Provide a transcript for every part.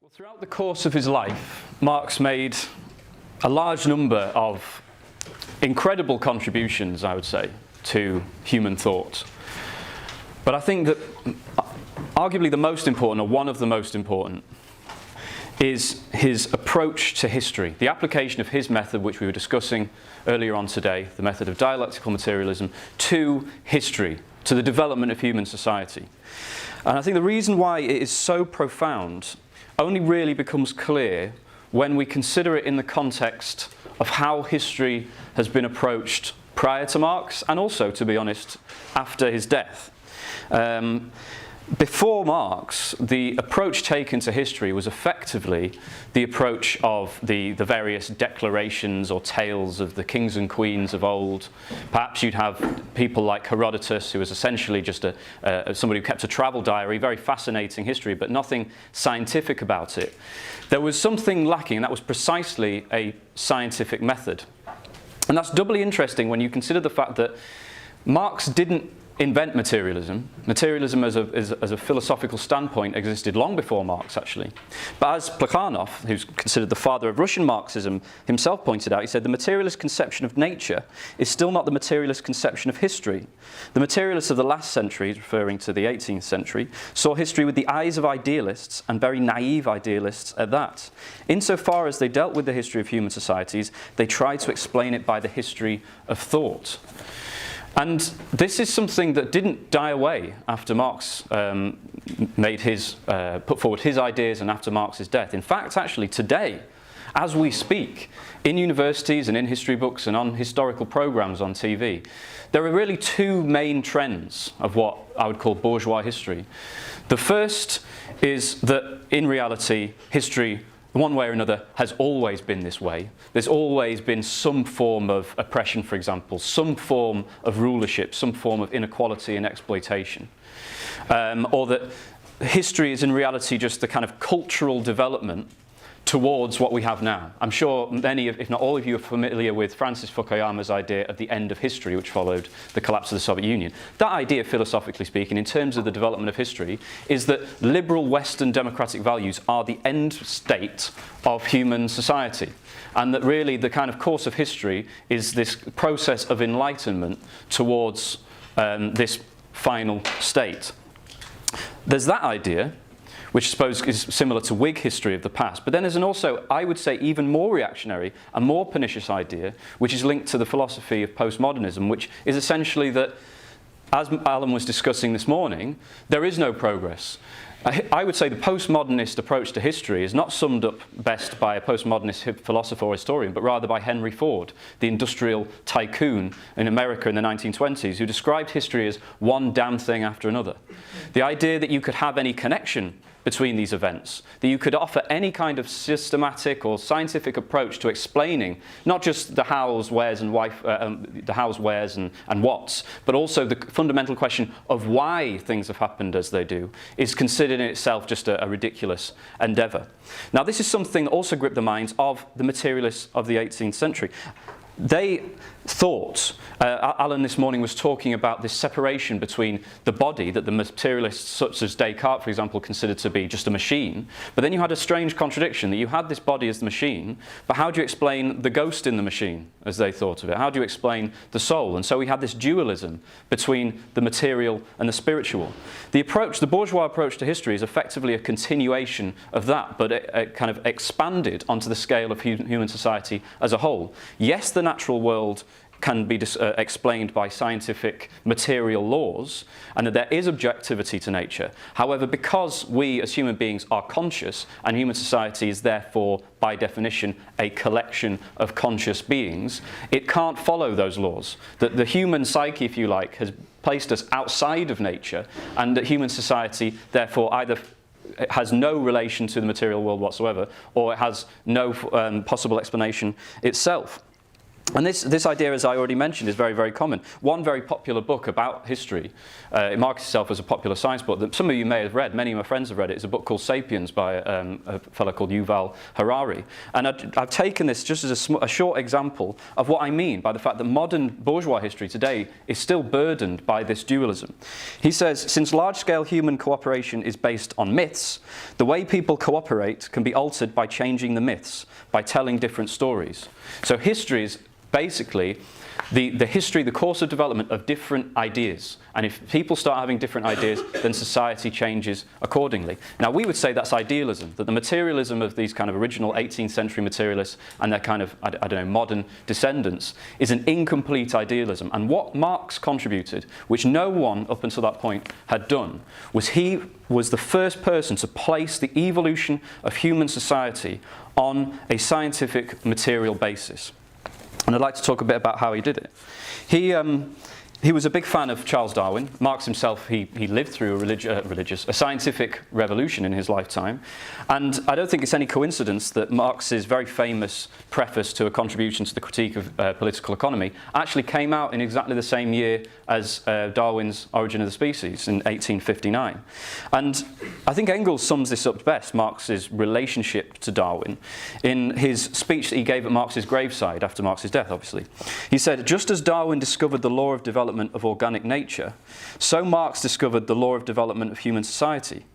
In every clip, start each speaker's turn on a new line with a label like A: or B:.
A: Well, throughout the course of his life, Marx made a large number of incredible contributions, I would say, to human thought. But I think that arguably the most important, or one of the most important, is his approach to history, the application of his method, which we were discussing earlier on today, the method of dialectical materialism, to history, to the development of human society. And I think the reason why it is so profound only really becomes clear when we consider it in the context of how history has been approached prior to Marx, and also, to be honest, after his death. Before Marx, the approach taken to history was effectively the approach of the various declarations or tales of the kings and queens of old. Perhaps you'd have people like Herodotus, who was essentially just somebody who kept a travel diary, very fascinating history, but nothing scientific about it. There was something lacking, and that was precisely a scientific method. And that's doubly interesting when you consider the fact that Marx didn't invent materialism. Materialism as a philosophical standpoint existed long before Marx, actually. But as Plekhanov, who's considered the father of Russian Marxism, himself pointed out, he said, the materialist conception of nature is still not the materialist conception of history. The materialists of the last century, referring to the 18th century, saw history with the eyes of idealists, and very naive idealists at that. Insofar as they dealt with the history of human societies, they tried to explain it by the history of thought. And this is something that didn't die away after Marx put forward his ideas and after Marx's death. In fact, actually today, as we speak, in universities and in history books and on historical programs on TV, there are really two main trends of what I would call bourgeois history. The first is that in reality, history, one way or another, has always been this way. There's always been some form of oppression, for example, some form of rulership, some form of inequality and exploitation. Or that history is in reality just the kind of cultural development towards what we have now. I'm sure many, if not all of you, are familiar with Francis Fukuyama's idea of the end of history, which followed the collapse of the Soviet Union. That idea, philosophically speaking, in terms of the development of history, is that liberal Western democratic values are the end state of human society. And that really the kind of course of history is this process of enlightenment towards this final state. There's that idea, which I suppose is similar to Whig history of the past. But then there's an also, I would say, even more reactionary and more pernicious idea, which is linked to the philosophy of postmodernism, which is essentially that, as Alan was discussing this morning, there is no progress. I would say the postmodernist approach to history is not summed up best by a postmodernist philosopher or historian, but rather by Henry Ford, the industrial tycoon in America in the 1920s, who described history as one damn thing after another. The idea that you could have any connection between these events, that you could offer any kind of systematic or scientific approach to explaining not just the hows, wheres, and whats, but also the fundamental question of why things have happened as they do, is considered in itself just a ridiculous endeavour. Now, this is something that also gripped the minds of the materialists of the 18th century. They thought, Alan this morning was talking about this separation between the body that the materialists such as Descartes, for example, considered to be just a machine, but then you had a strange contradiction that you had this body as the machine, but how do you explain the ghost in the machine as they thought of it? How do you explain the soul? And so we had this dualism between the material and the spiritual. The bourgeois approach to history is effectively a continuation of that, but it kind of expanded onto the scale of human society as a whole. Yes, the natural world can be explained by scientific material laws, and that there is objectivity to nature. However, because we as human beings are conscious, and human society is therefore, by definition, a collection of conscious beings, it can't follow those laws. That the human psyche, if you like, has placed us outside of nature, and that human society, therefore, either has no relation to the material world whatsoever, or it has no possible explanation itself. And this idea, as I already mentioned, is very, very common. One very popular book about history, it marks itself as a popular science book that some of you may have read, many of my friends have read it. It's a book called Sapiens by a fellow called Yuval Harari. And I've taken this just as a short example of what I mean by the fact that modern bourgeois history today is still burdened by this dualism. He says, since large-scale human cooperation is based on myths, the way people cooperate can be altered by changing the myths, by telling different stories. So history is basically the course of development of different ideas. And if people start having different ideas, then society changes accordingly. Now, we would say that's idealism, that the materialism of these kind of original 18th century materialists and their kind of, I don't know, modern descendants is an incomplete idealism. And what Marx contributed, which no one up until that point had done, was he was the first person to place the evolution of human society on a scientific material basis. And I'd like to talk a bit about how he did it. He was a big fan of Charles Darwin. Marx himself, he lived through a scientific revolution in his lifetime. And I don't think it's any coincidence that Marx's very famous preface to a contribution to the critique of political economy actually came out in exactly the same year as Darwin's Origin of the Species in 1859. And I think Engels sums this up best, Marx's relationship to Darwin, in his speech that he gave at Marx's graveside after Marx's death, obviously. He said, just as Darwin discovered the law of development of organic nature, so Marx discovered the law of development of human society.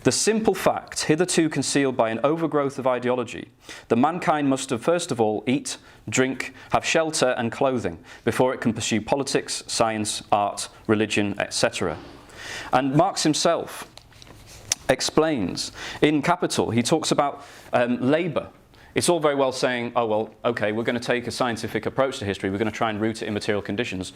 A: The simple fact, hitherto concealed by an overgrowth of ideology, that mankind must have first of all eat, drink, have shelter and clothing before it can pursue politics, science, art, religion, etc. And Marx himself explains in Capital, he talks about labour. It's all very well saying, oh, well, okay, we're going to take a scientific approach to history. We're going to try and root it in material conditions.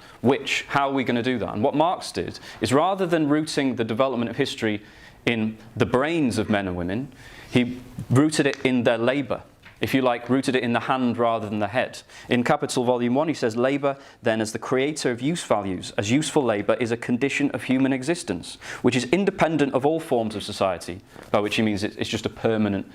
A: How are we going to do that? And what Marx did is, rather than rooting the development of history in the brains of men and women, he rooted it in their labour. If you like, rooted it in the hand rather than the head. In Capital Volume 1, he says, labour, then, as the creator of use values, as useful labour, is a condition of human existence, which is independent of all forms of society, by which he means it's just a permanent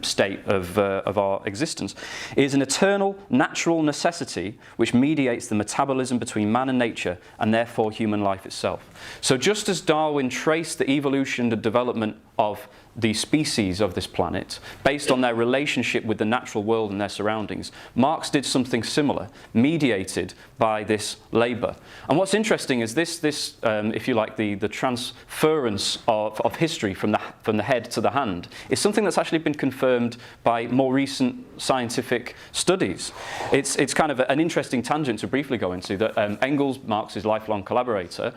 A: state of our existence. It is an eternal, natural necessity which mediates the metabolism between man and nature, and therefore human life itself. So just as Darwin traced the evolution and development of the species of this planet based on their relationship with the natural world and their surroundings, Marx did something similar, mediated by this labour. And what's interesting is this if you like, the transference of history from the head to the hand is something that's actually been confirmed by more recent scientific studies. It's kind of an interesting tangent to briefly go into, that Engels, Marx's lifelong collaborator,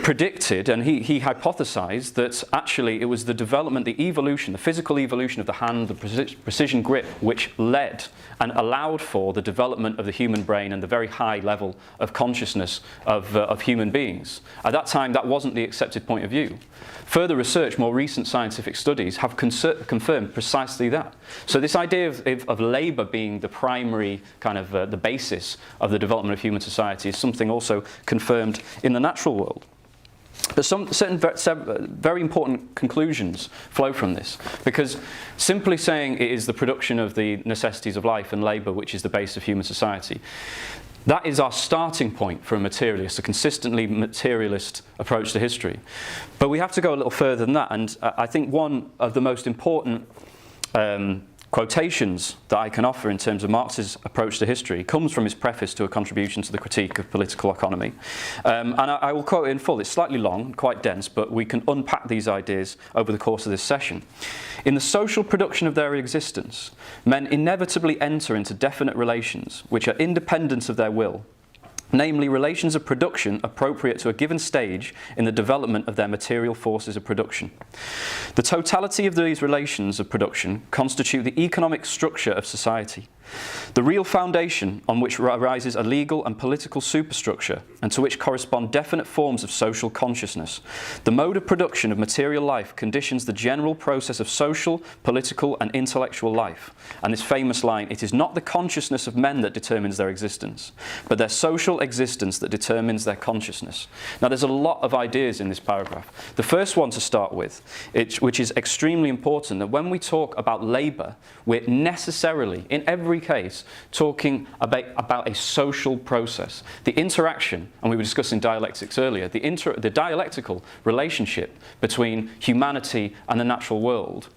A: predicted, and he hypothesized, that actually it was the development, the evolution, the physical evolution of the hand, the precision grip, which led and allowed for the development of the human brain and the very high level of consciousness of human beings. At that time, that wasn't the accepted point of view. Further research, more recent scientific studies, have confirmed precisely that. So this idea of labour being the primary kind of the basis of the development of human society is something also confirmed in the natural world. But certain very important conclusions flow from this, because simply saying it is the production of the necessities of life and labour which is the base of human society, that is our starting point for a materialist, a consistently materialist approach to history. But we have to go a little further than that, and I think one of the most important quotations that I can offer in terms of Marx's approach to history comes from his preface to a contribution to the critique of political economy. And I will quote it in full. It's slightly long, quite dense, but we can unpack these ideas over the course of this session. In the social production of their existence, men inevitably enter into definite relations which are independent of their will, namely relations of production appropriate to a given stage in the development of their material forces of production. The totality of these relations of production constitute the economic structure of society, the real foundation on which arises a legal and political superstructure, and to which correspond definite forms of social consciousness. The mode of production of material life conditions the general process of social, political, and intellectual life. And this famous line, "It is not the consciousness of men that determines their existence, but their social existence that determines their consciousness." Now, there's a lot of ideas in this paragraph. The first one to start with, which is extremely important, that when we talk about labour, we're necessarily, in every every case talking about a social process. The interaction, and we were discussing dialectics earlier, the dialectical relationship between humanity and the natural world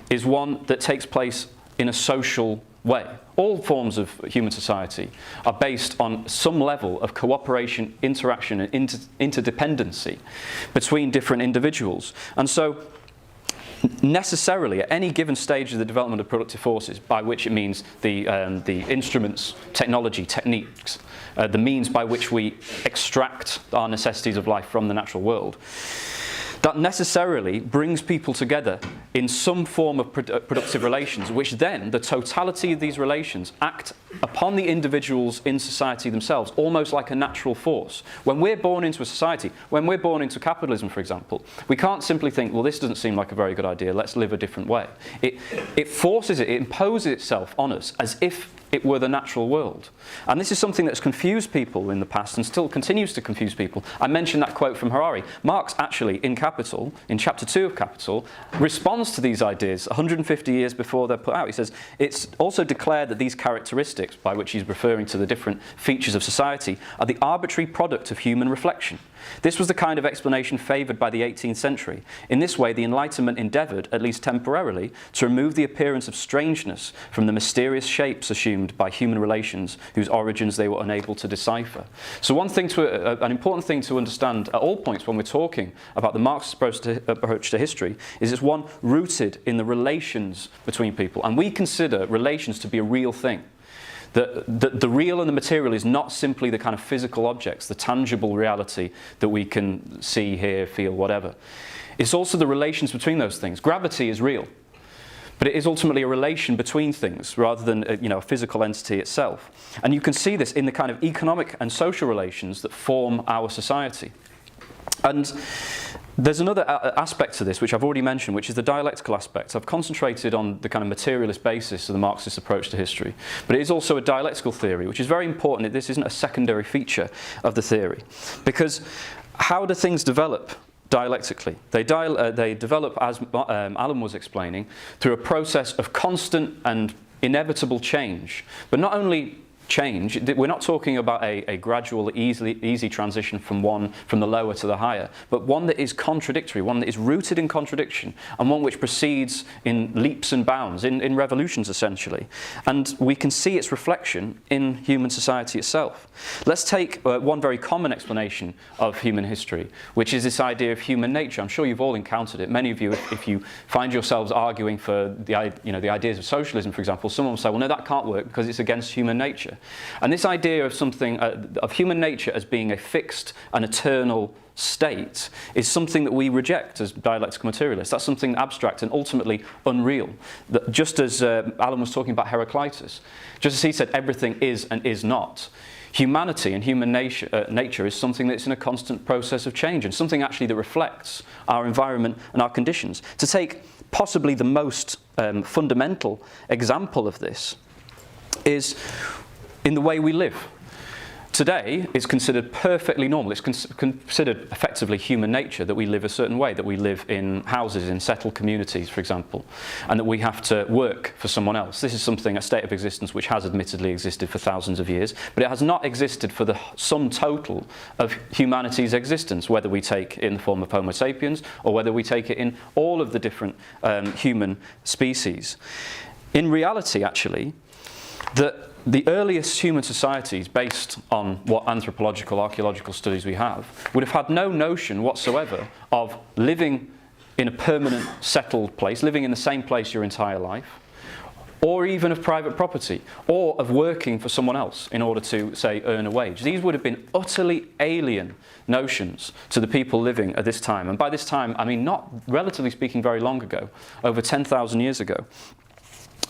A: is one that takes place in a social way. All forms of human society are based on some level of cooperation, interaction, and interdependency between different individuals. And so, necessarily, at any given stage of the development of productive forces, by which it means the instruments, technology, techniques, the means by which we extract our necessities of life from the natural world, that necessarily brings people together in some form of productive relations, which then, the totality of these relations, act upon the individuals in society themselves, almost like a natural force. When we're born into a society, when we're born into capitalism, for example, we can't simply think, well, this doesn't seem like a very good idea, let's live a different way. It forces it imposes itself on us as if it were the natural world. And this is something that's confused people in the past and still continues to confuse people. I mentioned that quote from Harari. Marx actually, in Capital, in chapter 2 of Capital, responds to these ideas 150 years before they're put out. He says, it's also declared that these characteristics, by which he's referring to the different features of society, are the arbitrary product of human reflection. This was the kind of explanation favoured by the 18th century. In this way, the Enlightenment endeavoured, at least temporarily, to remove the appearance of strangeness from the mysterious shapes assumed by human relations whose origins they were unable to decipher. So an important thing to understand at all points when we're talking about the Marxist approach to history is it's one rooted in the relations between people. And we consider relations to be a real thing. The real and the material is not simply the kind of physical objects, the tangible reality that we can see, hear, feel, whatever. It's also the relations between those things. Gravity is real, but it is ultimately a relation between things rather than a physical entity itself. And you can see this in the kind of economic and social relations that form our society. And there's another aspect to this, which I've already mentioned, which is the dialectical aspect. I've concentrated on the kind of materialist basis of the Marxist approach to history. But it is also a dialectical theory, which is very important. This isn't a secondary feature of the theory. Because how do things develop dialectically? They develop, as Alan was explaining, through a process of constant and inevitable change. But not only change, we're not talking about a gradual, easy transition from the lower to the higher, but one that is contradictory, one that is rooted in contradiction, and one which proceeds in leaps and bounds, in revolutions essentially. And we can see its reflection in human society itself. Let's take one very common explanation of human history, which is this idea of human nature. I'm sure you've all encountered it. Many of you, if you find yourselves arguing for the ideas of socialism, for example, someone will say, well, no, that can't work because it's against human nature. And this idea of something of human nature as being a fixed and eternal state is something that we reject as dialectical materialists. That's something abstract and ultimately unreal. That just as Alan was talking about Heraclitus, just as he said everything is and is not, humanity and human nature is something that's in a constant process of change, and something actually that reflects our environment and our conditions. To take possibly the most fundamental example of this is in the way we live. Today, it's considered perfectly normal. It's considered effectively human nature that we live a certain way, that we live in houses, in settled communities, for example, and that we have to work for someone else. This is something, a state of existence, which has admittedly existed for thousands of years, but it has not existed for the sum total of humanity's existence, whether we take it in the form of Homo sapiens or whether we take it in all of the different human species. In reality, actually, the earliest human societies, based on what anthropological, archaeological studies we have, would have had no notion whatsoever of living in a permanent, settled place, living in the same place your entire life, or even of private property, or of working for someone else in order to, say, earn a wage. These would have been utterly alien notions to the people living at this time. And by this time, I mean not, relatively speaking, very long ago, over 10,000 years ago.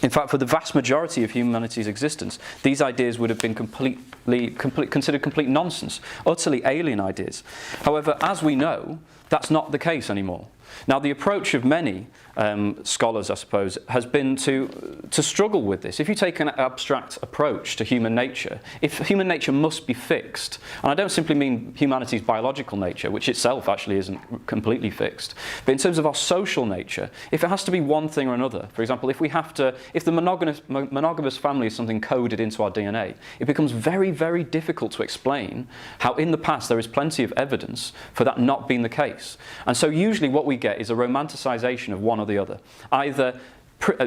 A: In fact, for the vast majority of humanity's existence, these ideas would have been considered complete nonsense, utterly alien ideas. However, as we know, that's not the case anymore. Now, the approach of many scholars, I suppose, has been to struggle with this. If you take an abstract approach to human nature, if human nature must be fixed, and I don't simply mean humanity's biological nature, which itself actually isn't completely fixed, but in terms of our social nature, if it has to be one thing or another, for example, if the monogamous family is something coded into our DNA, it becomes very, very difficult to explain how in the past there is plenty of evidence for that not being the case. And so usually what we get is a romanticisation of one or the other. Either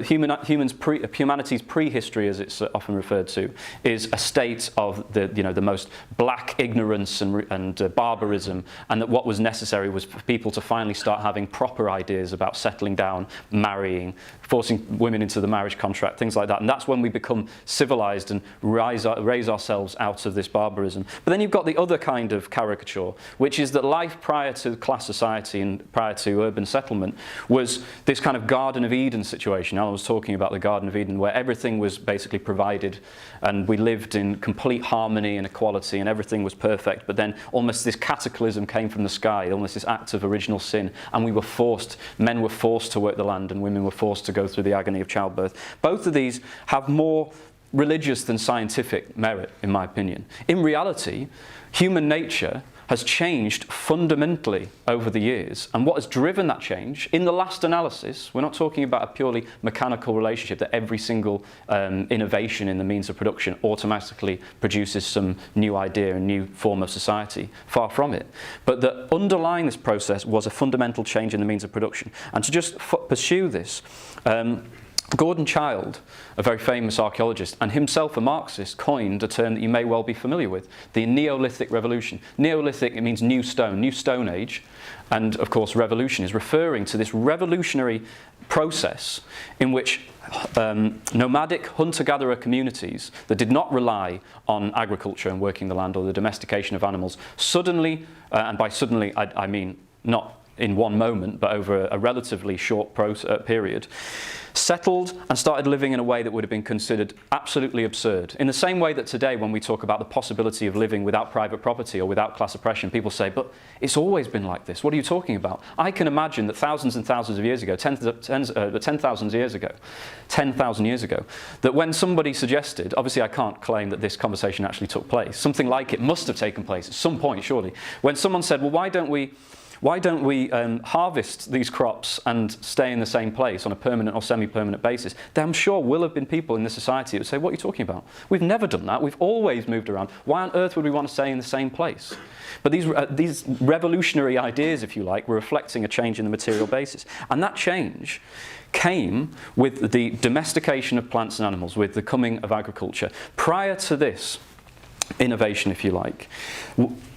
A: humanity's prehistory, as it's often referred to, is a state of the most black ignorance and barbarism, and that what was necessary was for people to finally start having proper ideas about settling down, marrying, forcing women into the marriage contract, things like that. And that's when we become civilized and raise ourselves out of this barbarism. But then you've got the other kind of caricature, which is that life prior to class society and prior to urban settlement was this kind of Garden of Eden situation. I was talking about the Garden of Eden, where everything was basically provided and we lived in complete harmony and equality and everything was perfect, but then almost this cataclysm came from the sky, almost this act of original sin, and men were forced to work the land and women were forced to go through the agony of childbirth. Both of these have more religious than scientific merit, in my opinion. In reality, human nature has changed fundamentally over the years, and what has driven that change, in the last analysis, we're not talking about a purely mechanical relationship that every single innovation in the means of production automatically produces some new idea and new form of society. Far from it. But that underlying this process was a fundamental change in the means of production. And to just pursue this, Gordon Childe, a very famous archaeologist and himself a Marxist, coined a term that you may well be familiar with, the Neolithic Revolution. Neolithic, it means new Stone Age, and of course revolution is referring to this revolutionary process in which nomadic hunter-gatherer communities that did not rely on agriculture and working the land or the domestication of animals suddenly, and by suddenly I mean not in one moment but over a relatively short period, settled and started living in a way that would have been considered absolutely absurd. In the same way that today, when we talk about the possibility of living without private property or without class oppression, people say, but it's always been like this. What are you talking about? I can imagine that thousands and thousands of years ago, 10,000 years ago, that when somebody suggested, obviously I can't claim that this conversation actually took place, something like it must have taken place at some point, surely, when someone said, well, why don't we harvest these crops and stay in the same place on a permanent or semi-permanent basis? There, I'm sure, will have been people in the society who would say, what are you talking about? We've never done that. We've always moved around. Why on earth would we want to stay in the same place? But these revolutionary ideas, if you like, were reflecting a change in the material basis. And that change came with the domestication of plants and animals, with the coming of agriculture. Prior to this innovation, if you like,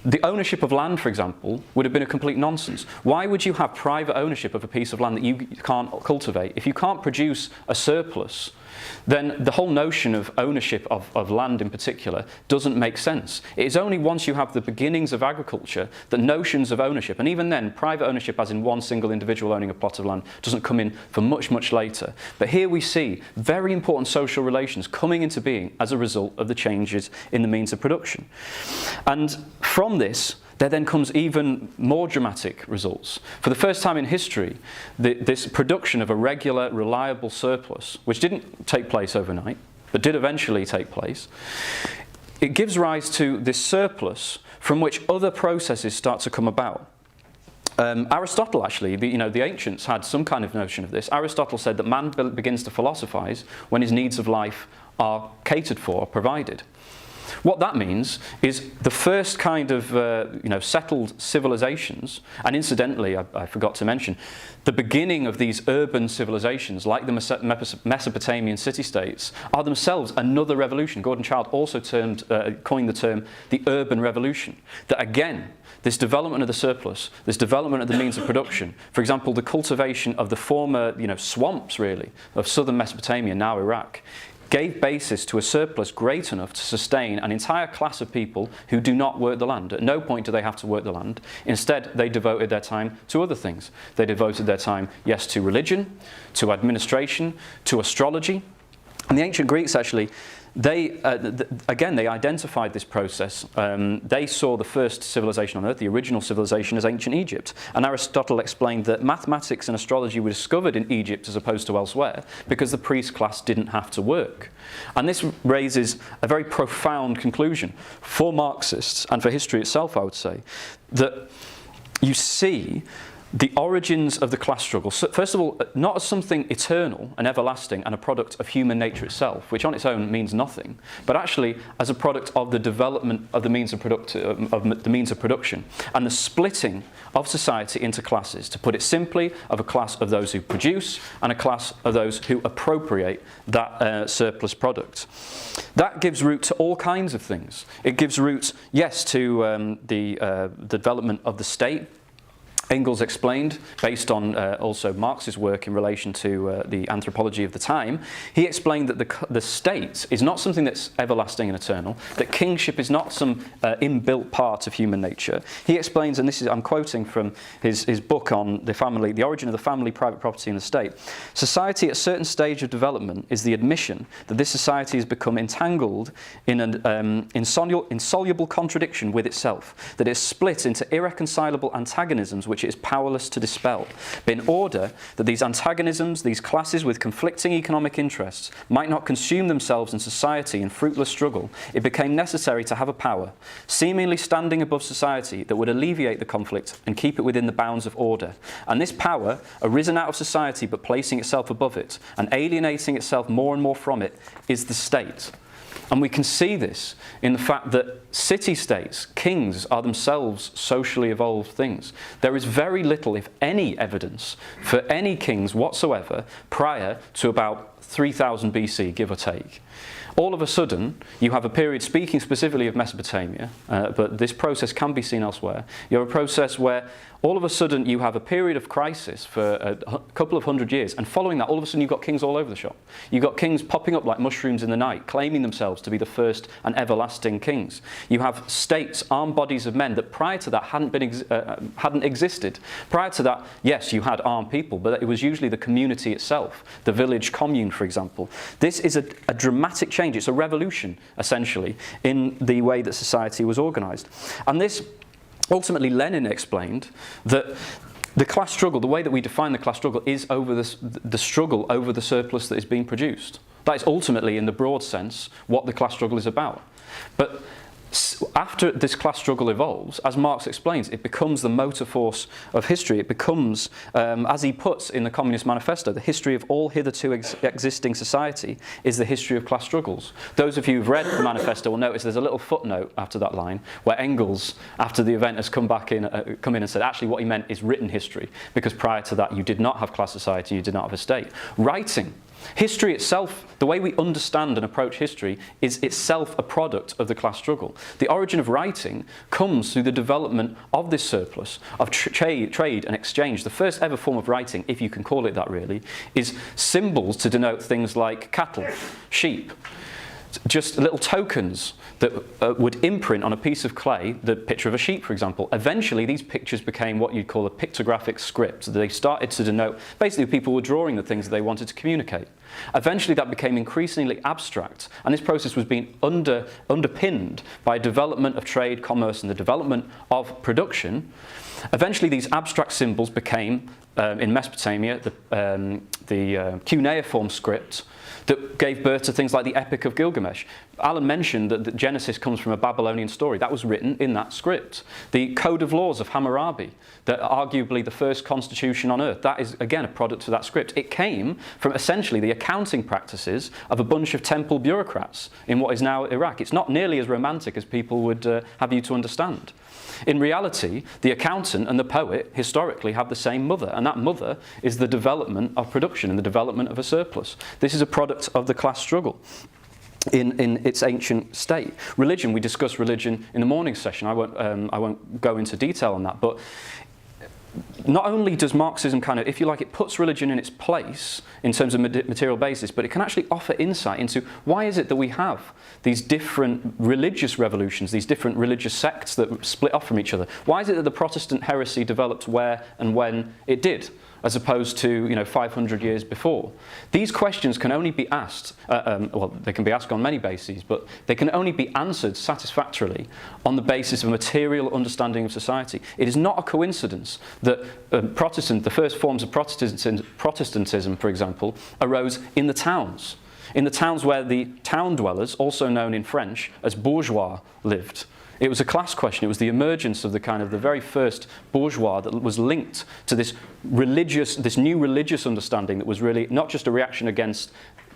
A: the ownership of land, for example, would have been a complete nonsense. Why would you have private ownership of a piece of land that you can't cultivate? If you can't produce a surplus, then the whole notion of ownership of land in particular doesn't make sense. It is only once you have the beginnings of agriculture that notions of ownership, and even then private ownership as in one single individual owning a plot of land, doesn't come in for much, much later. But here we see very important social relations coming into being as a result of the changes in the means of production. And from this, there then comes even more dramatic results. For the first time in history, this production of a regular, reliable surplus, which didn't take place overnight, but did eventually take place, it gives rise to this surplus from which other processes start to come about. Aristotle, actually, the ancients had some kind of notion of this. Aristotle said that man begins to philosophize when his needs of life are catered for, provided. What that means is the first kind of settled civilizations, and incidentally, I forgot to mention, the beginning of these urban civilizations, like the Mesopotamian city-states, are themselves another revolution. Gordon Childe also coined the term the urban revolution. That again, this development of the surplus, this development of the means of production, for example, the cultivation of the former swamps, really, of southern Mesopotamia, now Iraq, gave basis to a surplus great enough to sustain an entire class of people who do not work the land. At no point do they have to work the land. Instead, they devoted their time to other things. They devoted their time, yes, to religion, to administration, to astrology. And the ancient Greeks actually again, they identified this process. They saw the first civilization on Earth, the original civilization, as ancient Egypt. And Aristotle explained that mathematics and astrology were discovered in Egypt as opposed to elsewhere because the priest class didn't have to work. And this raises a very profound conclusion for Marxists and for history itself, I would say, that you see the origins of the class struggle, so first of all, not as something eternal and everlasting and a product of human nature itself, which on its own means nothing, but actually as a product of the development of the means of production and the splitting of society into classes, to put it simply, of a class of those who produce and a class of those who appropriate that surplus product. That gives root to all kinds of things. It gives root, yes, to the development of the state. Engels explained, based on also Marx's work in relation to the anthropology of the time, he explained that the state is not something that's everlasting and eternal, that kingship is not some inbuilt part of human nature. He explains, and this is, I'm quoting from his book on the origin of the family, private property and the state, society at a certain stage of development is the admission that this society has become entangled in an insoluble contradiction with itself, that it is split into irreconcilable antagonisms which it is powerless to dispel. But in order that these antagonisms, these classes with conflicting economic interests, might not consume themselves in society in fruitless struggle, it became necessary to have a power, seemingly standing above society, that would alleviate the conflict and keep it within the bounds of order. And this power, arisen out of society but placing itself above it, and alienating itself more and more from it, is the state. And we can see this in the fact that city-states, kings, are themselves socially evolved things. There is very little, if any, evidence for any kings whatsoever prior to about 3000 BC, give or take. All of a sudden, you have a period, speaking specifically of Mesopotamia, but this process can be seen elsewhere. You have a process where all of a sudden you have a period of crisis for a couple of hundred years, and following that, all of a sudden you've got kings all over the shop. You've got kings popping up like mushrooms in the night, claiming themselves to be the first and everlasting kings. You have states, armed bodies of men that prior to that hadn't existed. Prior to that, yes, you had armed people, but it was usually the community itself, the village commune, for example. This is a dramatic change. It's a revolution, essentially, in the way that society was organised. And this, ultimately, Lenin explained that the class struggle, the way that we define the class struggle, is over the struggle over the surplus that is being produced. That is ultimately, in the broad sense, what the class struggle is about. But after this class struggle evolves, as Marx explains, it becomes the motor force of history. It becomes, as he puts in the Communist Manifesto, the history of all hitherto existing society is the history of class struggles. Those of you who've read the manifesto will notice there's a little footnote after that line where Engels, after the event, has come in and said actually what he meant is written history, because prior to that you did not have class society, you did not have a state. Writing. History itself, the way we understand and approach history, is itself a product of the class struggle. The origin of writing comes through the development of this surplus, of trade and exchange. The first ever form of writing, if you can call it that really, is symbols to denote things like cattle, sheep, just little tokens that would imprint on a piece of clay the picture of a sheep, for example. Eventually, these pictures became what you'd call a pictographic script. They started to denote, basically, people were drawing the things that they wanted to communicate. Eventually, that became increasingly abstract, and this process was being underpinned by development of trade, commerce, and the development of production. Eventually, these abstract symbols became, in Mesopotamia, the cuneiform script that gave birth to things like the Epic of Gilgamesh. Alan mentioned that Genesis comes from a Babylonian story. That was written in that script. The Code of Laws of Hammurabi, that arguably the first constitution on earth, that is, again, a product of that script. It came from essentially the accounting practices of a bunch of temple bureaucrats in what is now Iraq. It's not nearly as romantic as people would have you to understand. In reality, the accountant and the poet historically have the same mother, and that mother is the development of production and the development of a surplus. This is a product of the class struggle in its ancient state. Religion, we discussed religion in the morning session. I won't go into detail on that, but not only does Marxism kind of, if you like, it puts religion in its place in terms of material basis, but it can actually offer insight into why is it that we have these different religious revolutions, these different religious sects that split off from each other. Why is it that the Protestant heresy developed where and when it did? as opposed to 500 years before? These questions can only be asked, well, they can be asked on many bases, but they can only be answered satisfactorily on the basis of a material understanding of society. It is not a coincidence that the first forms of Protestantism, for example, arose in the towns. In the towns where the town dwellers, also known in French as bourgeois, lived. It was a class question. It was the emergence of the very first bourgeois that was linked to this new religious understanding that was really not just a reaction against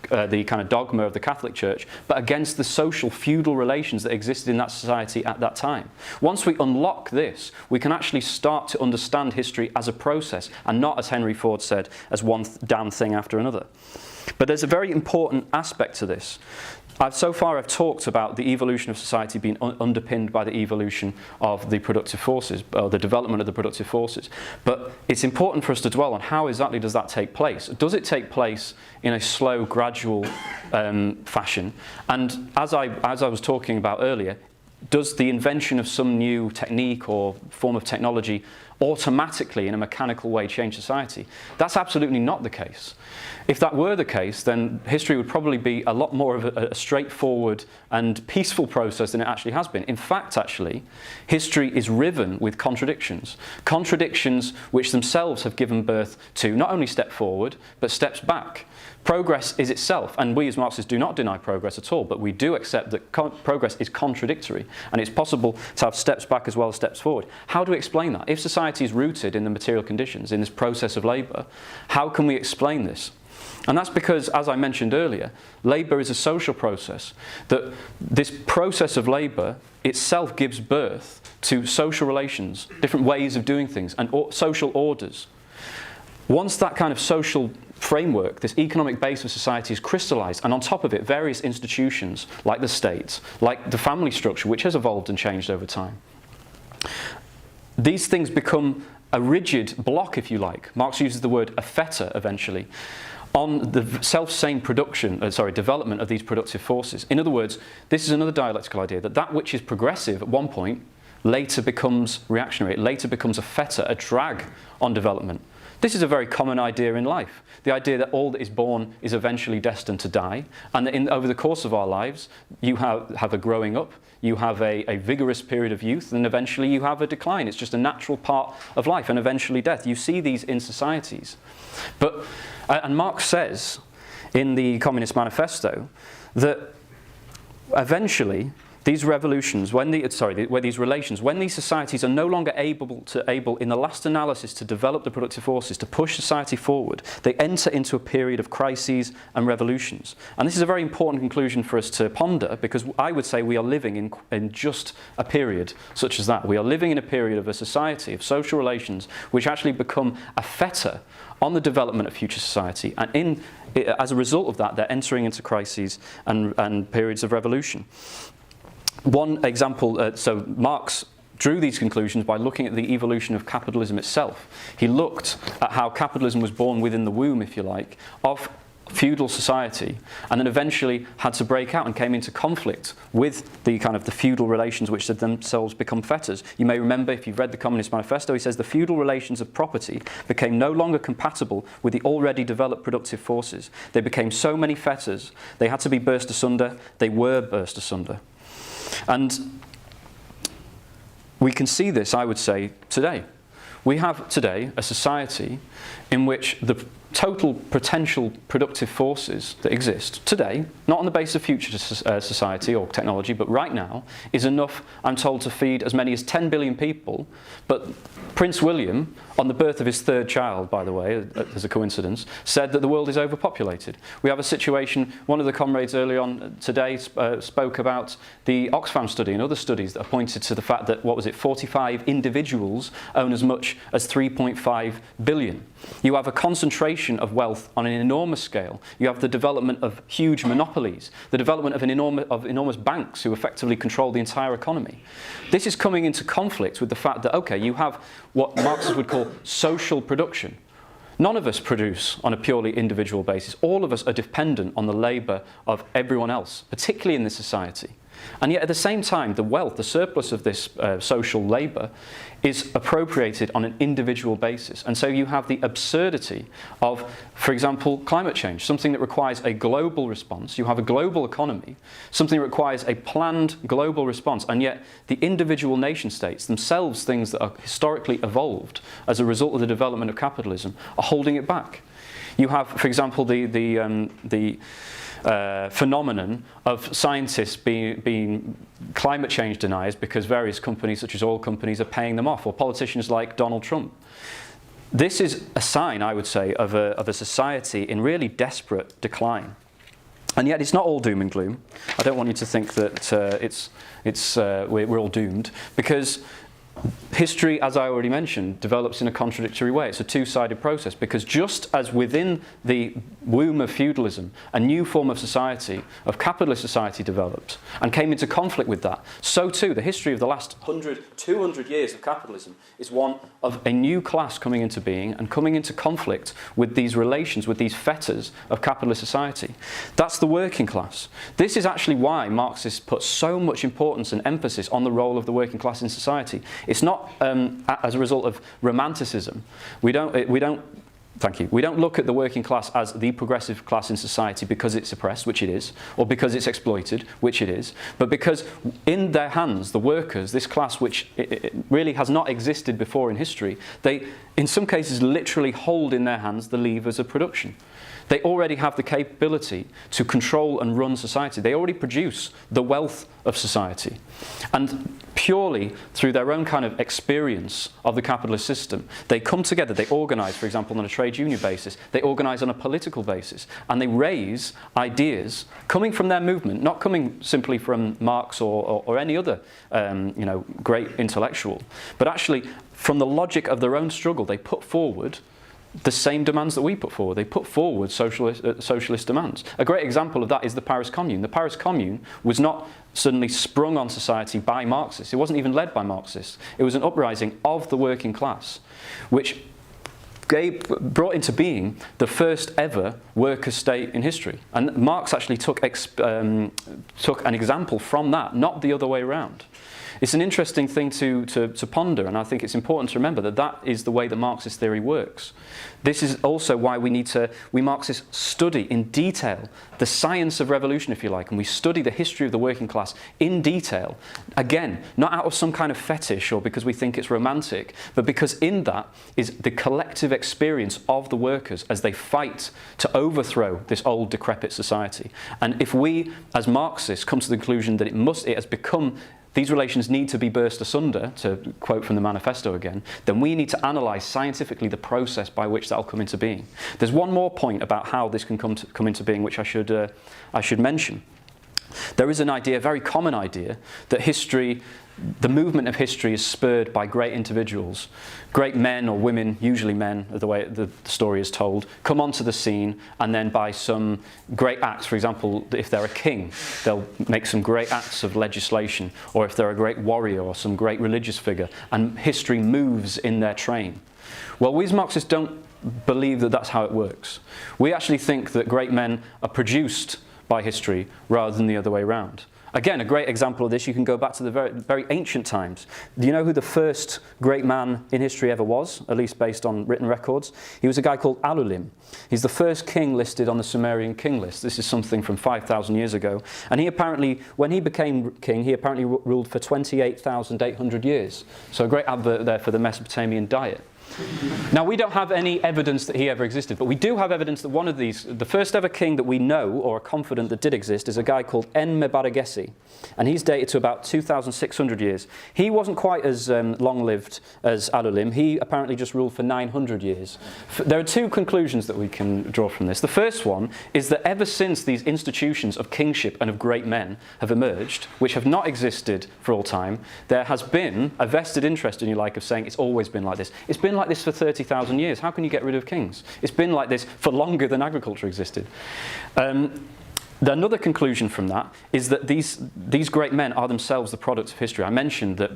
A: the kind of dogma of the Catholic Church, but against the social feudal relations that existed in that society at that time. Once we unlock this, we can actually start to understand history as a process and not, as Henry Ford said, as one damn thing after another. But there's a very important aspect to this. So far I've talked about the evolution of society being underpinned by the evolution of the productive forces, or the development of the productive forces. But it's important for us to dwell on how exactly does that take place. Does it take place in a slow, gradual fashion? And as I was talking about earlier, does the invention of some new technique or form of technology automatically in a mechanical way change society? That's absolutely not the case. If that were the case, then history would probably be a lot more of a straightforward and peaceful process than it actually has been. In fact, actually, history is riven with contradictions. Contradictions which themselves have given birth to not only step forward, but steps back. Progress is itself, and we as Marxists do not deny progress at all, but we do accept that progress is contradictory, and it's possible to have steps back as well as steps forward. How do we explain that? If society is rooted in the material conditions, in this process of labour, how can we explain this? And that's because, as I mentioned earlier, labour is a social process. That this process of labour itself gives birth to social relations, different ways of doing things, and social orders. Once that kind of social framework, this economic base of society is crystallised, and on top of it various institutions like the state, like the family structure, which has evolved and changed over time. These things become a rigid block, if you like. Marx uses the word a fetter eventually, on the self-same development of these productive forces. In other words, this is another dialectical idea, that which is progressive at one point later becomes reactionary, it later becomes a fetter, a drag on development. This is a very common idea in life. The idea that all that is born is eventually destined to die, and that over the course of our lives, you have a growing up, you have a vigorous period of youth, and eventually you have a decline. It's just a natural part of life, and eventually death. You see these in societies. And Marx says in the Communist Manifesto that eventually these revolutions, when these societies are no longer able in the last analysis to develop the productive forces, to push society forward, they enter into a period of crises and revolutions. And this is a very important conclusion for us to ponder, because I would say we are living in just a period such as that. We are living in a period of a society, of social relations, which actually become a fetter on the development of future society. And as a result of that, they're entering into crises and periods of revolution. One example, so Marx drew these conclusions by looking at the evolution of capitalism itself. He looked at how capitalism was born within the womb, if you like, of feudal society, and then eventually had to break out and came into conflict with the feudal relations which had themselves become fetters. You may remember, if you've read the Communist Manifesto, he says the feudal relations of property became no longer compatible with the already developed productive forces. They became so many fetters, they had to be burst asunder, they were burst asunder. And we can see this, I would say, today. We have today a society in which the total potential productive forces that exist today, not on the basis of future society or technology, but right now, is enough, I'm told, to feed as many as 10 billion people. But Prince William, on the birth of his third child, by the way, as a coincidence, said that the world is overpopulated. We have a situation, one of the comrades earlier on today spoke about the Oxfam study and other studies that pointed to the fact that, 45 individuals own as much as 3.5 billion. You have a concentration of wealth on an enormous scale. You have the development of huge monopolies, the development of enormous banks who effectively control the entire economy. This is coming into conflict with the fact that, okay, you have what Marxists would call social production. None of us produce on a purely individual basis. All of us are dependent on the labour of everyone else, particularly in this society. And yet at the same time, the wealth, the surplus of this social labour is appropriated on an individual basis. And so you have the absurdity of, for example, climate change, something that requires a global response. You have a global economy, something that requires a planned global response, and yet the individual nation states themselves, things that are historically evolved as a result of the development of capitalism, are holding it back. You have, for example, the phenomenon of scientists being climate change deniers because various companies, such as oil companies, are paying them off, or politicians like Donald Trump. This is a sign, I would say, of a society in really desperate decline. And yet it's not all doom and gloom. I don't want you to think that we're all doomed, because history, as I already mentioned, develops in a contradictory way. It's a two-sided process, because just as within the womb of feudalism, a new form of society, of capitalist society, developed and came into conflict with that, so too the history of the last 100, 200 years of capitalism is one of a new class coming into being and coming into conflict with these relations, with these fetters of capitalist society. That's the working class. This is actually why Marxists put so much importance and emphasis on the role of the working class in society. It's not as a result of romanticism. We don't look at the working class as the progressive class in society because it's oppressed, which it is, or because it's exploited, which it is, but because in their hands, the workers, this class which it really has not existed before in history, they, in some cases, literally hold in their hands the levers of production. They already have the capability to control and run society. They already produce the wealth of society. And purely through their own kind of experience of the capitalist system, they come together, they organise, for example, on a trade union basis, they organise on a political basis, and they raise ideas coming from their movement, not coming simply from Marx or any other great intellectual, but actually from the logic of their own struggle. They put forward the same demands that we put forward. They put forward socialist demands. A great example of that is the Paris Commune. The Paris Commune was not suddenly sprung on society by Marxists. It wasn't even led by Marxists. It was an uprising of the working class, which brought into being the first ever worker state in history. And Marx actually took an example from that, not the other way around. It's an interesting thing to ponder, and I think it's important to remember that that is the way that Marxist theory works. This is also why we Marxists study in detail the science of revolution, if you like, and we study the history of the working class in detail. Again, not out of some kind of fetish or because we think it's romantic, but because in that is the collective experience of the workers as they fight to overthrow this old decrepit society. And if we, as Marxists, come to the conclusion that it has become these relations need to be burst asunder, to quote from the manifesto again, then we need to analyse scientifically the process by which that will come into being. There's one more point about how this can come into being which I should mention. There is an idea, a very common idea, that history, the movement of history is spurred by great individuals. Great men or women, usually men, the way the story is told, come onto the scene, and then by some great acts, for example, if they're a king, they'll make some great acts of legislation, or if they're a great warrior or some great religious figure, and history moves in their train. Well, we as Marxists don't believe that that's how it works. We actually think that great men are produced by history rather than the other way around. Again, a great example of this, you can go back to the very ancient times. Do you know who the first great man in history ever was, at least based on written records? He was a guy called Alulim. He's the first king listed on the Sumerian king list. This is something from 5,000 years ago. And he apparently, when he became king, he apparently ruled for 28,800 years. So a great advert there for the Mesopotamian diet. Now, we don't have any evidence that he ever existed, but we do have evidence that one of these, the first ever king that we know or are confident that did exist, is a guy called En-Mebaragesi, and he's dated to about 2,600 years. He wasn't quite as long-lived as Alulim. He apparently just ruled for 900 years. There are two conclusions that we can draw from this. The first one is that ever since these institutions of kingship and of great men have emerged, which have not existed for all time, there has been a vested interest, in you like, of saying it's always been like this. It's been like this for 30,000 years. How can you get rid of kings? It's been like this for longer than agriculture existed. Another conclusion from that is that these great men are themselves the product of history. I mentioned that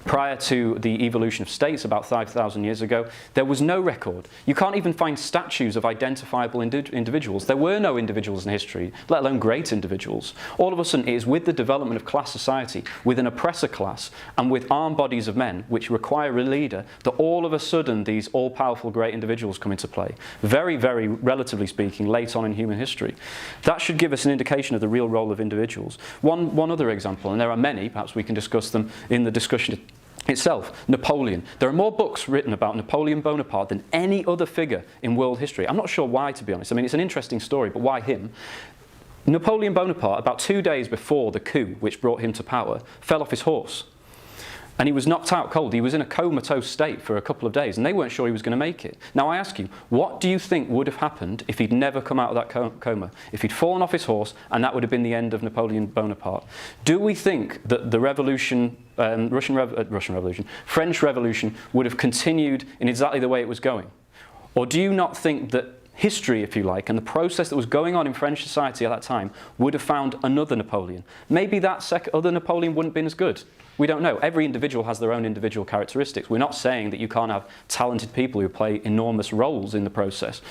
A: prior to the evolution of states about 5,000 years ago, there was no record. You can't even find statues of identifiable individuals. There were no individuals in history, let alone great individuals. All of a sudden, it is with the development of class society, with an oppressor class, and with armed bodies of men, which require a leader, that all of a sudden these all-powerful great individuals come into play. Very, very, relatively speaking, late on in human history. That should give us an indication of the real role of individuals. One other example, and there are many, perhaps we can discuss them in the discussion itself. Napoleon. There are more books written about Napoleon Bonaparte than any other figure in world history. I'm not sure why, to be honest. I mean, it's an interesting story, but why him? Napoleon Bonaparte, about 2 days before the coup which brought him to power, fell off his horse. And he was knocked out cold. He was in a comatose state for a couple of days, and they weren't sure he was going to make it. Now I ask you, what do you think would have happened if he'd never come out of that coma? If he'd fallen off his horse, and that would have been the end of Napoleon Bonaparte? Do we think that the revolution, French Revolution, would have continued in exactly the way it was going? Or do you not think that history, if you like, and the process that was going on in French society at that time would have found another Napoleon? Maybe that other Napoleon wouldn't have been as good. We don't know. Every individual has their own individual characteristics. We're not saying that you can't have talented people who play enormous roles in the process.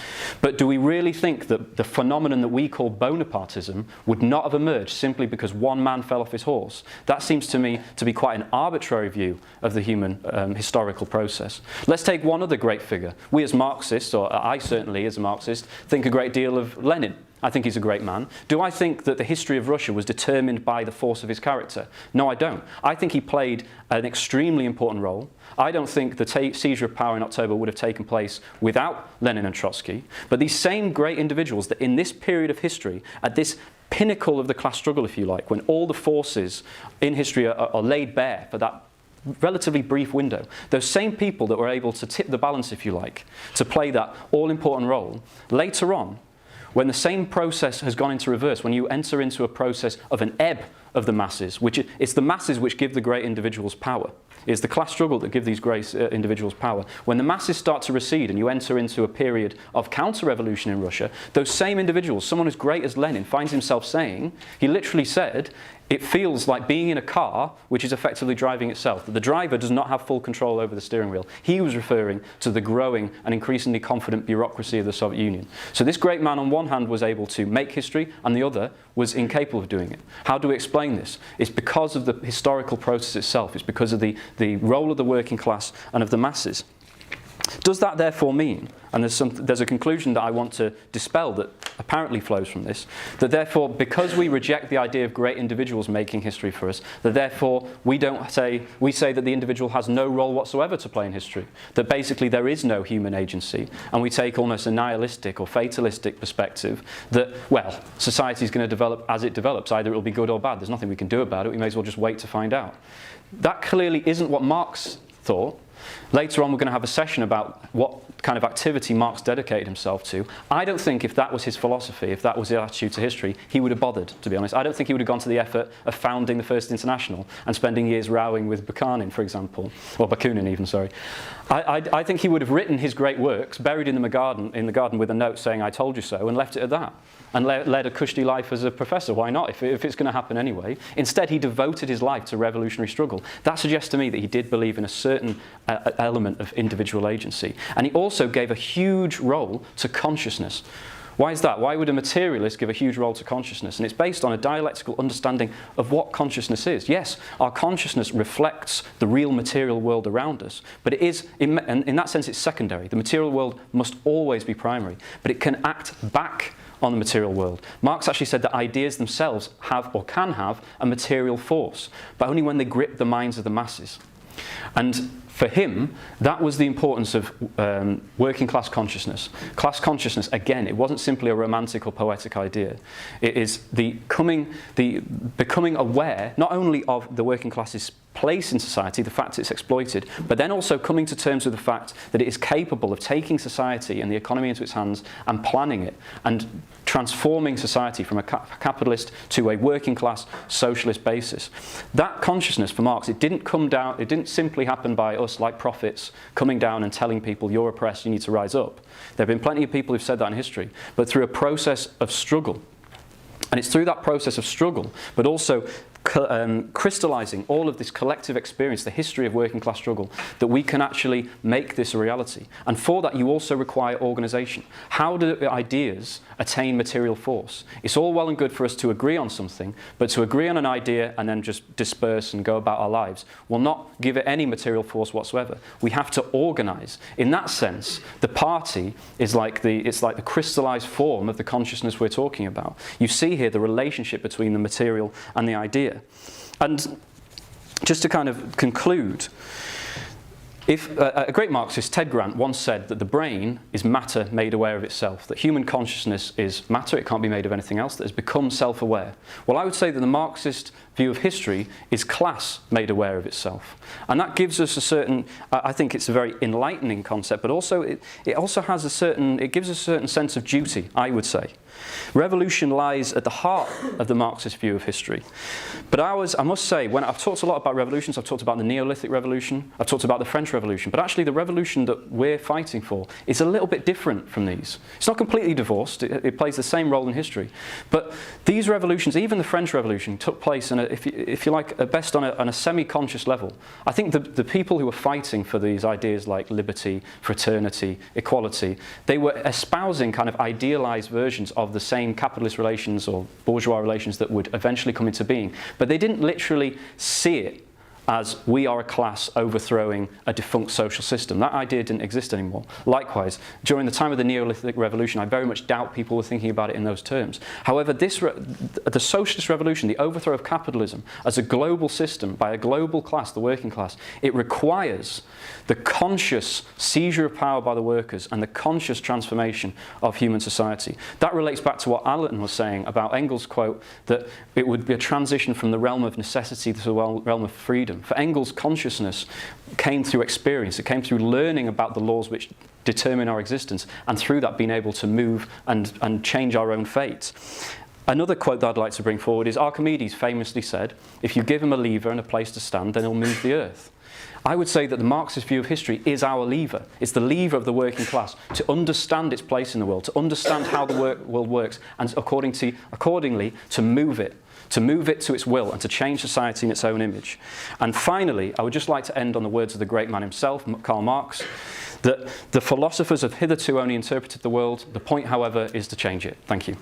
A: But do we really think that the phenomenon that we call Bonapartism would not have emerged simply because one man fell off his horse? That seems to me to be quite an arbitrary view of the human historical process. Let's take one other great figure. We as Marxists, or I certainly as a Marxist, think a great deal of Lenin. I think he's a great man. Do I think that the history of Russia was determined by the force of his character? No, I don't. I think he played an extremely important role. I don't think the seizure of power in October would have taken place without Lenin and Trotsky. But these same great individuals that in this period of history, at this pinnacle of the class struggle, if you like, when all the forces in history are laid bare for that relatively brief window, those same people that were able to tip the balance, if you like, to play that all-important role, later on, when the same process has gone into reverse, when you enter into a process of an ebb of the masses, which it's the masses which give the great individuals power. It's the class struggle that give these great individuals power. When the masses start to recede and you enter into a period of counter-revolution in Russia, those same individuals, someone as great as Lenin, finds himself saying, he literally said, it feels like being in a car which is effectively driving itself, that the driver does not have full control over the steering wheel. He was referring to the growing and increasingly confident bureaucracy of the Soviet Union. So this great man on one hand was able to make history, and the other was incapable of doing it. How do we explain this? It's because of the historical process itself. It's because of the role of the working class and of the masses. Does that therefore mean, and there's a conclusion that I want to dispel that apparently flows from this, that therefore because we reject the idea of great individuals making history for us, that therefore we say that the individual has no role whatsoever to play in history, that basically there is no human agency, and we take almost a nihilistic or fatalistic perspective that, well, society is going to develop as it develops, either it will be good or bad, there's nothing we can do about it, we may as well just wait to find out. That clearly isn't what Marx thought. Later on we're going to have a session about what kind of activity Marx dedicated himself to. I don't think if that was his philosophy, if that was his attitude to history, he would have bothered, to be honest. I don't think he would have gone to the effort of founding the First International and spending years rowing with Bakunin, for example, or Bakunin even, sorry. I think he would have written his great works, buried in the garden with a note saying, I told you so, and left it at that. And led a cushy life as a professor. Why not, if it's going to happen anyway? Instead, he devoted his life to revolutionary struggle. That suggests to me that he did believe in a certain element of individual agency. And he also gave a huge role to consciousness. Why is that? Why would a materialist give a huge role to consciousness? And it's based on a dialectical understanding of what consciousness is. Yes, our consciousness reflects the real material world around us, but it is, in that sense, it's secondary. The material world must always be primary, but it can act back on the material world. Marx actually said that ideas themselves have or can have a material force, but only when they grip the minds of the masses. And for him, that was the importance of working class consciousness. Class consciousness, again, it wasn't simply a romantic or poetic idea. It is the becoming aware not only of the working class's place in society, the fact it's exploited, but then also coming to terms with the fact that it is capable of taking society and the economy into its hands and planning it and transforming society from a capitalist to a working class socialist basis. That consciousness for Marx, it didn't simply happen by us like prophets coming down and telling people you're oppressed, you need to rise up. There have been plenty of people who've said that in history, but through a process of struggle. And it's through that process of struggle, but also crystallizing all of this collective experience, the history of working class struggle, that we can actually make this a reality. And for that, you also require organization. How do ideas attain material force? It's all well and good for us to agree on something, but to agree on an idea and then just disperse and go about our lives will not give it any material force whatsoever. We have to organize. In that sense, the party is like the crystallized form of the consciousness we're talking about. You see here the relationship between the material and the idea. And just to kind of conclude, if a great Marxist, Ted Grant, once said that the brain is matter made aware of itself, that human consciousness is matter, it can't be made of anything else, that has become self-aware. Well, I would say that the Marxist view of history is class made aware of itself. And that gives us a certain, I think it's a very enlightening concept, but also it also has it gives us a certain sense of duty, I would say. Revolution lies at the heart of the Marxist view of history. But I must say, when I've talked a lot about revolutions, I've talked about the Neolithic Revolution, I've talked about the French Revolution, but actually the revolution that we're fighting for is a little bit different from these. It's not completely divorced, it plays the same role in history. But these revolutions, even the French Revolution, took place, if you like, at best on a semi-conscious level. I think the people who were fighting for these ideas like liberty, fraternity, equality, they were espousing kind of idealized versions of the same capitalist relations or bourgeois relations that would eventually come into being. But they didn't literally see it as we are a class overthrowing a defunct social system. That idea didn't exist anymore. Likewise, during the time of the Neolithic Revolution, I very much doubt people were thinking about it in those terms. However, the socialist revolution, the overthrow of capitalism as a global system by a global class, the working class, it requires the conscious seizure of power by the workers and the conscious transformation of human society. That relates back to what Alan was saying about Engels' quote, that it would be a transition from the realm of necessity to the realm of freedom. For Engels, consciousness came through experience. It came through learning about the laws which determine our existence, and through that being able to move and change our own fate. Another quote that I'd like to bring forward is Archimedes famously said, "If you give him a lever and a place to stand, then he'll move the earth." I would say that the Marxist view of history is our lever. It's the lever of the working class to understand its place in the world, to understand how the world works, and accordingly to move it to its will and to change society in its own image. And finally, I would just like to end on the words of the great man himself, Karl Marx, that the philosophers have hitherto only interpreted the world. The point, however, is to change it. Thank you.